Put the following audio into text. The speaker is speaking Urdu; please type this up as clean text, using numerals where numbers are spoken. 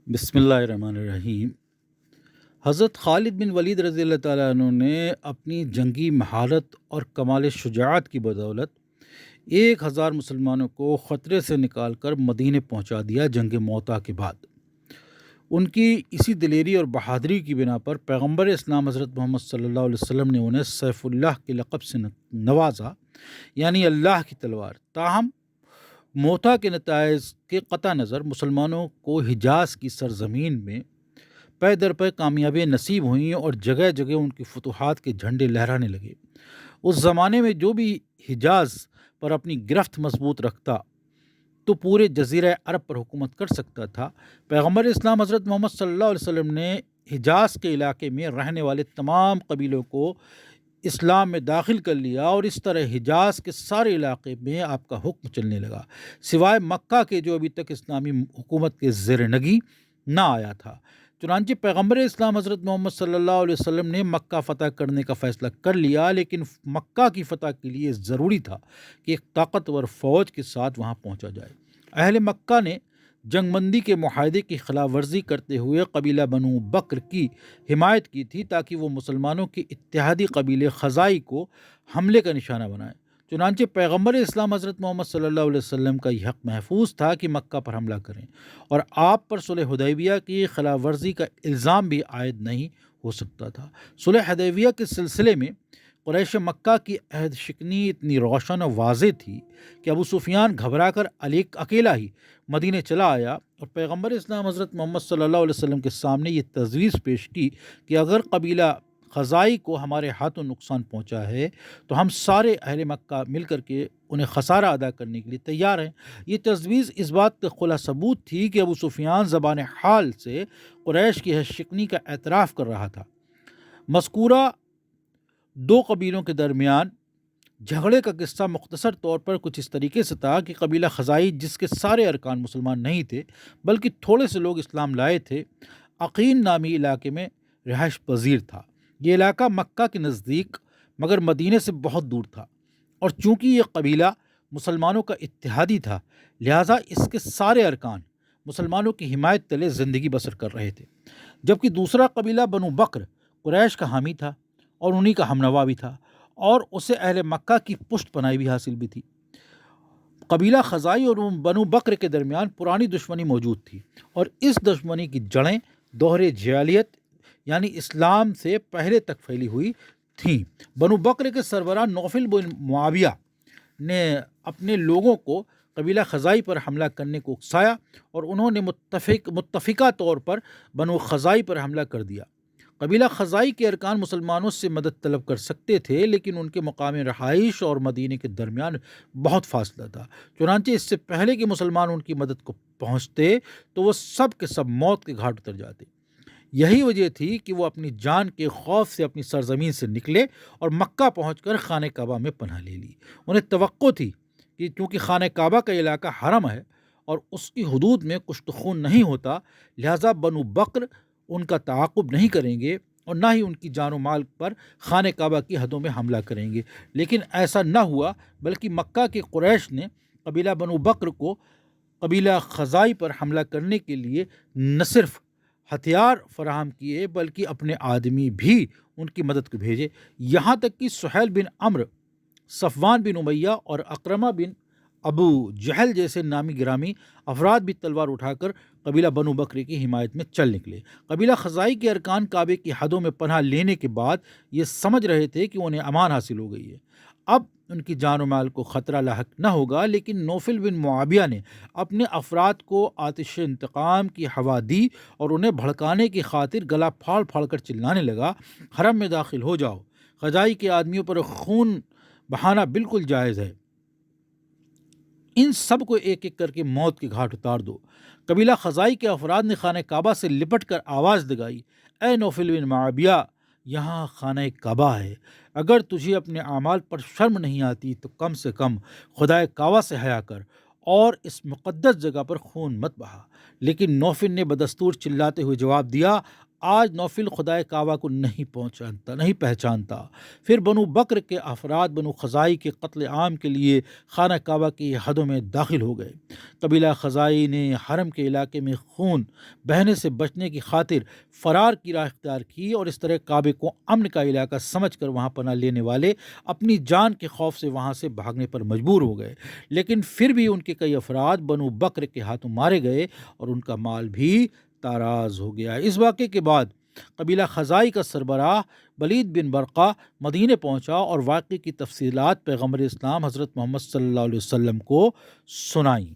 بسم اللہ الرحمن الرحیم۔ حضرت خالد بن ولید رضی اللہ تعالیٰ عنہ نے اپنی جنگی مہارت اور کمال شجاعت کی بدولت 1000 مسلمانوں کو خطرے سے نکال کر مدینے پہنچا دیا جنگ موتا کے بعد۔ ان کی اسی دلیری اور بہادری کی بنا پر پیغمبر اسلام حضرت محمد صلی اللہ علیہ وسلم نے انہیں سیف اللہ کے لقب سے نوازا، یعنی اللہ کی تلوار۔ تاہم موتا کے نتائج کے قطع نظر مسلمانوں کو حجاز کی سرزمین میں پے در پے کامیابیاں نصیب ہوئیں اور جگہ جگہ ان کی فتوحات کے جھنڈے لہرانے لگے۔ اس زمانے میں جو بھی حجاز پر اپنی گرفت مضبوط رکھتا تو پورے جزیرہ عرب پر حکومت کر سکتا تھا۔ پیغمبر اسلام حضرت محمد صلی اللہ علیہ وسلم نے حجاز کے علاقے میں رہنے والے تمام قبیلوں کو اسلام میں داخل کر لیا، اور اس طرح حجاز کے سارے علاقے میں آپ کا حکم چلنے لگا، سوائے مکہ کے جو ابھی تک اسلامی حکومت کے زیر نگی نہ آیا تھا۔ چنانچہ پیغمبر اسلام حضرت محمد صلی اللہ علیہ وسلم نے مکہ فتح کرنے کا فیصلہ کر لیا، لیکن مکہ کی فتح کے لیے ضروری تھا کہ ایک طاقتور فوج کے ساتھ وہاں پہنچا جائے۔ اہل مکہ نے جنگ بندی کے معاہدے کی خلاف ورزی کرتے ہوئے قبیلہ بنو بکر کی حمایت کی تھی تاکہ وہ مسلمانوں کے اتحادی قبیلے خزائی کو حملے کا نشانہ بنائے۔ چنانچہ پیغمبر اسلام حضرت محمد صلی اللہ علیہ وسلم کا یہ حق محفوظ تھا کہ مکہ پر حملہ کریں، اور آپ پر صلح حدیبیہ کی خلاف ورزی کا الزام بھی عائد نہیں ہو سکتا تھا۔ صلح حدیبیہ کے سلسلے میں قریش مکہ کی عہد شکنی اتنی روشن و واضح تھی کہ ابو سفیان گھبرا کر اکیلا ہی مدینے چلا آیا اور پیغمبر اسلام حضرت محمد صلی اللہ علیہ وسلم کے سامنے یہ تجویز پیش کی کہ اگر قبیلہ خزائی کو ہمارے ہاتھوں نقصان پہنچا ہے تو ہم سارے اہل مکہ مل کر کے انہیں خسارہ ادا کرنے کے لیے تیار ہیں۔ یہ تجویز اس بات کا کھلا ثبوت تھی کہ ابو سفیان زبان حال سے قریش کی عہد شکنی کا اعتراف کر رہا تھا۔ مذکورہ دو قبیلوں کے درمیان جھگڑے کا قصہ مختصر طور پر کچھ اس طریقے سے تھا کہ قبیلہ خزائی، جس کے سارے ارکان مسلمان نہیں تھے بلکہ تھوڑے سے لوگ اسلام لائے تھے، عقین نامی علاقے میں رہائش پذیر تھا۔ یہ علاقہ مکہ کے نزدیک مگر مدینے سے بہت دور تھا، اور چونکہ یہ قبیلہ مسلمانوں کا اتحادی تھا لہٰذا اس کے سارے ارکان مسلمانوں کی حمایت تلے زندگی بسر کر رہے تھے، جبکہ دوسرا قبیلہ بنو بکر قریش کا حامی تھا اور انہی کا ہمنوا بھی تھا، اور اسے اہل مکہ کی پشت پناہی بھی حاصل بھی تھی۔ قبیلہ خزائی اور بنو بکر کے درمیان پرانی دشمنی موجود تھی، اور اس دشمنی کی جڑیں دوہرے جاہلیت یعنی اسلام سے پہلے تک پھیلی ہوئی تھیں۔ بنو بکر کے سربراہ نوفل بن معاویہ نے اپنے لوگوں کو قبیلہ خزائی پر حملہ کرنے کو اکسایا، اور انہوں نے متفقہ طور پر بنو خزائی پر حملہ کر دیا۔ قبیلہ خزائی کے ارکان مسلمانوں سے مدد طلب کر سکتے تھے، لیکن ان کے مقام رہائش اور مدینے کے درمیان بہت فاصلہ تھا، چنانچہ اس سے پہلے کہ مسلمان ان کی مدد کو پہنچتے تو وہ سب کے سب موت کے گھاٹ اتر جاتے۔ یہی وجہ تھی کہ وہ اپنی جان کے خوف سے اپنی سرزمین سے نکلے اور مکہ پہنچ کر خانہ کعبہ میں پناہ لے لی۔ انہیں توقع تھی کہ چونکہ خانہ کعبہ کا علاقہ حرم ہے اور اس کی حدود میں کشت خون نہیں ہوتا، لہٰذا بنو بکر ان کا تعاقب نہیں کریں گے اور نہ ہی ان کی جان و مال پر خانہ کعبہ کی حدوں میں حملہ کریں گے۔ لیکن ایسا نہ ہوا، بلکہ مکہ کے قریش نے قبیلہ بنو بکر کو قبیلہ خزائی پر حملہ کرنے کے لیے نہ صرف ہتھیار فراہم کیے بلکہ اپنے آدمی بھی ان کی مدد کو بھیجے، یہاں تک کہ سہیل بن عمرو، صفوان بن امیہ اور اکرمہ بن ابو جہل جیسے نامی گرامی افراد بھی تلوار اٹھا کر قبیلہ بنو بکر کی حمایت میں چل نکلے۔ قبیلہ خزائی کے ارکان کعبے کی حدوں میں پناہ لینے کے بعد یہ سمجھ رہے تھے کہ انہیں امان حاصل ہو گئی ہے، اب ان کی جان و مال کو خطرہ لاحق نہ ہوگا، لیکن نوفل بن معاویہ نے اپنے افراد کو آتش انتقام کی ہوا دی اور انہیں بھڑکانے کی خاطر گلا پھاڑ پھاڑ کر چلانے لگا، حرم میں داخل ہو جاؤ، خزائی کے آدمیوں پر خون بہانا بالکل جائز ہے، ان سب کو ایک ایک کر کے موت کے گھاٹ اتار دو۔ قبیلہ خزائی کے افراد نے خانہ کعبہ سے لپٹ کر آواز لگائی، اے نوفل بن معاویہ، یہاں خانہ کعبہ ہے، اگر تجھے اپنے اعمال پر شرم نہیں آتی تو کم سے کم خدائے کعبہ سے حیا کر اور اس مقدس جگہ پر خون مت بہا۔ لیکن نوفل نے بدستور چلاتے ہوئے جواب دیا، آج نوفل خدائے کعبہ کو نہیں پہچانتا۔ پھر بنو بکر کے افراد بنو خزائی کے قتل عام کے لیے خانہ کعبہ کی حدوں میں داخل ہو گئے۔ قبیلہ خزائی نے حرم کے علاقے میں خون بہنے سے بچنے کی خاطر فرار کی راہ اختیار کی، اور اس طرح کعبے کو امن کا علاقہ سمجھ کر وہاں پناہ لینے والے اپنی جان کے خوف سے وہاں سے بھاگنے پر مجبور ہو گئے، لیکن پھر بھی ان کے کئی افراد بنو بکر کے ہاتھوں مارے گئے اور ان کا مال بھی تاراز ہو گیا۔ اس واقعے کے بعد قبیلہ خزائی کا سربراہ ولید بن برقہ مدینے پہنچا اور واقعے کی تفصیلات پیغمبر اسلام حضرت محمد صلی اللہ علیہ وسلم کو سنائیں۔